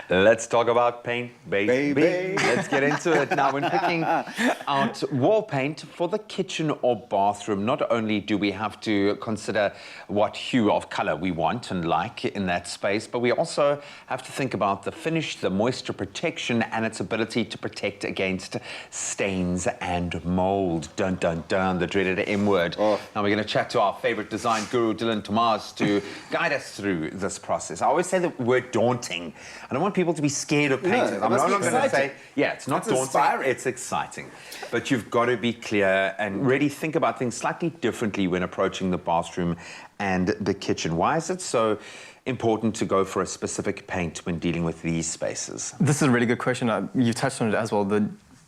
Let's talk about paint, baby. Let's get into it. Now, when picking out wall paint for the kitchen or bathroom, not only do we have to consider what hue of color we want and like in that space, but we also have to think about the finish, the moisture protection, and its ability to protect against stains and mold. Dun, dun, dun, the dreaded M word. Oh. Now, we're going to chat to our favorite design guru, Thomaz, to guide us through this process. I always say the word daunting. I don't want people to be scared of painting. I'm not going to say, it's not daunting, inspiring. It's exciting. But you've got to be clear and really think about things slightly differently when approaching the bathroom and the kitchen. Why is it so important to go for a specific paint when dealing with these spaces? This is a really good question. You touched on it as well.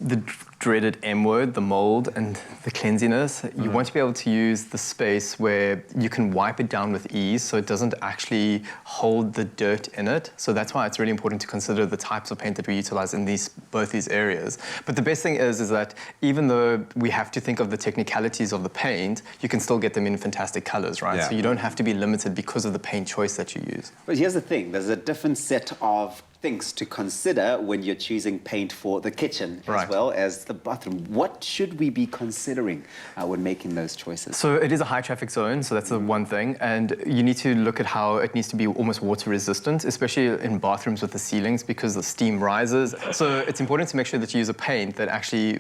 The dreaded M word, the mold and the cleansiness. You want to be able to use the space where you can wipe it down with ease so it doesn't actually hold the dirt in it. So that's why it's really important to consider the types of paint that we utilize in both these areas. But the best thing is that even though we have to think of the technicalities of the paint, you can still get them in fantastic colors, right? Yeah. So you don't have to be limited because of the paint choice that you use. But here's the thing, there's a different set of things to consider when you're choosing paint for the kitchen as well as the bathroom. What should we be considering when making those choices? So it is a high traffic zone, so that's the one thing, and you need to look at how it needs to be almost water resistant, especially in bathrooms with the ceilings because the steam rises. So it's important to make sure that you use a paint that actually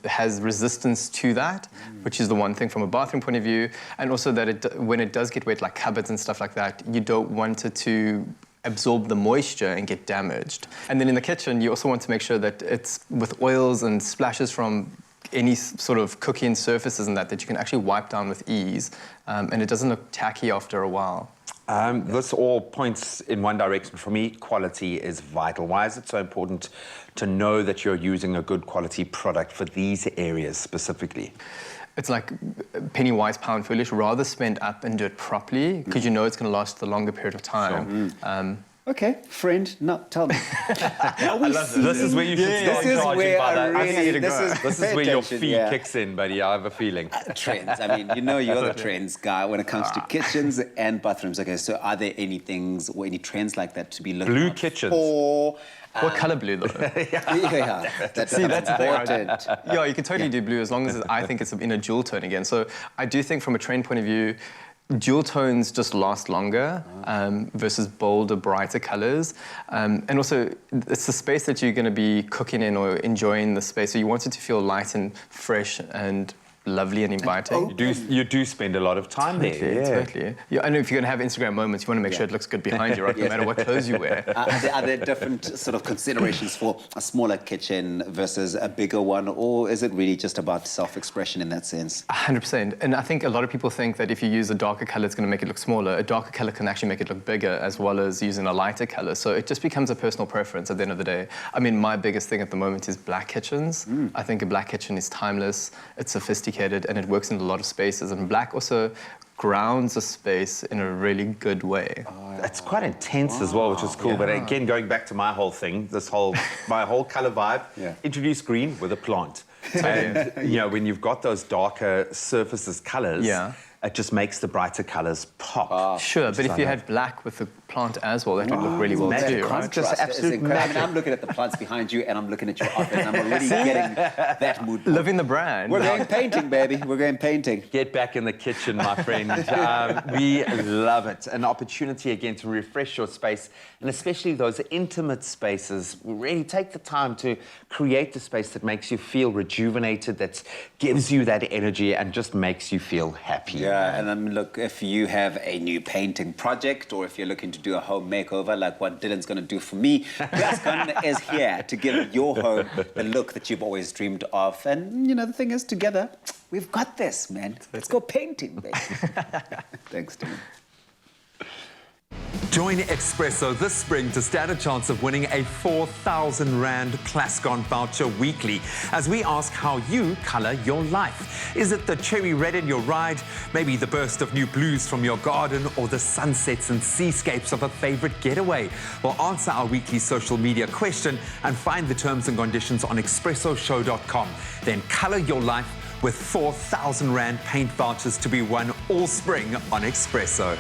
has resistance to that, which is the one thing from a bathroom point of view, and also that when it does get wet, like cupboards and stuff like that, you don't want it to absorb the moisture and get damaged. And then in the kitchen, you also want to make sure that it's with oils and splashes from any sort of cooking surfaces and that you can actually wipe down with ease, and it doesn't look tacky after a while. This all points in one direction. For me, quality is vital. Why is it so important to know that you're using a good quality product for these areas specifically? It's like penny wise, pound foolish. Rather spend up and do it properly because you know it's going to last a longer period of time. Sure. Okay, friend, tell me. This is where you should start charging by that. This is where your fee kicks in, buddy. I have a feeling. Trends. I mean, you know you're the trends guy when it comes to kitchens and bathrooms. Okay, so are there any things or any trends like that to be looking Blue out kitchens. for? What colour blue, though? That's important. Yeah, you can totally do blue as long as I think it's in a jewel tone again. So I do think from a trend point of view, jewel tones just last longer versus bolder, brighter colours. And also, it's the space that you're going to be cooking in or enjoying the space. So you want it to feel light and fresh and lovely and inviting. You do spend a lot of time there. Totally. Yeah, I know if you're going to have Instagram moments, you want to make sure it looks good behind you, right? No matter what clothes you wear. Are there different sort of considerations for a smaller kitchen versus a bigger one, or is it really just about self-expression in that sense? 100%. And I think a lot of people think that if you use a darker colour, it's going to make it look smaller. A darker colour can actually make it look bigger, as well as using a lighter colour. So it just becomes a personal preference at the end of the day. I mean, my biggest thing at the moment is black kitchens. I think a black kitchen is timeless, it's sophisticated, and it works in a lot of spaces. And black also grounds a space in a really good way. It's quite intense as well, which is cool. But again, going back to my whole thing, my whole colour vibe, introduce green with a plant. And, you know, when you've got those darker surfaces colours, it just makes the brighter colours pop. Sure, but if you had black with the plant as well, that would look really well too, right? Just absolute magic. I mean, I'm looking at the plants behind you and I'm looking at your outfit and I'm already getting that mood. Living the brand. We're going painting, baby. We're going painting. Get back in the kitchen, my friend. We love it. An opportunity again to refresh your space, and especially those intimate spaces. Really take the time to create the space that makes you feel rejuvenated, that gives you that energy and just makes you feel happy. Yeah, and look, if you have a new painting project or if you're looking to do a home makeover like what Dylan's going to do for me, PLASCON is here to give your home the look that you've always dreamed of. And, you know, the thing is, together, we've got this, man. Let's go painting, baby. Thanks, Dylan. Join Expresso this spring to stand a chance of winning a 4,000 Rand PLASCON voucher weekly as we ask how you colour your life. Is it the cherry red in your ride, maybe the burst of new blues from your garden, or the sunsets and seascapes of a favourite getaway? Well, answer our weekly social media question and find the terms and conditions on expressoshow.com. Then colour your life with 4,000 Rand paint vouchers to be won all spring on Expresso.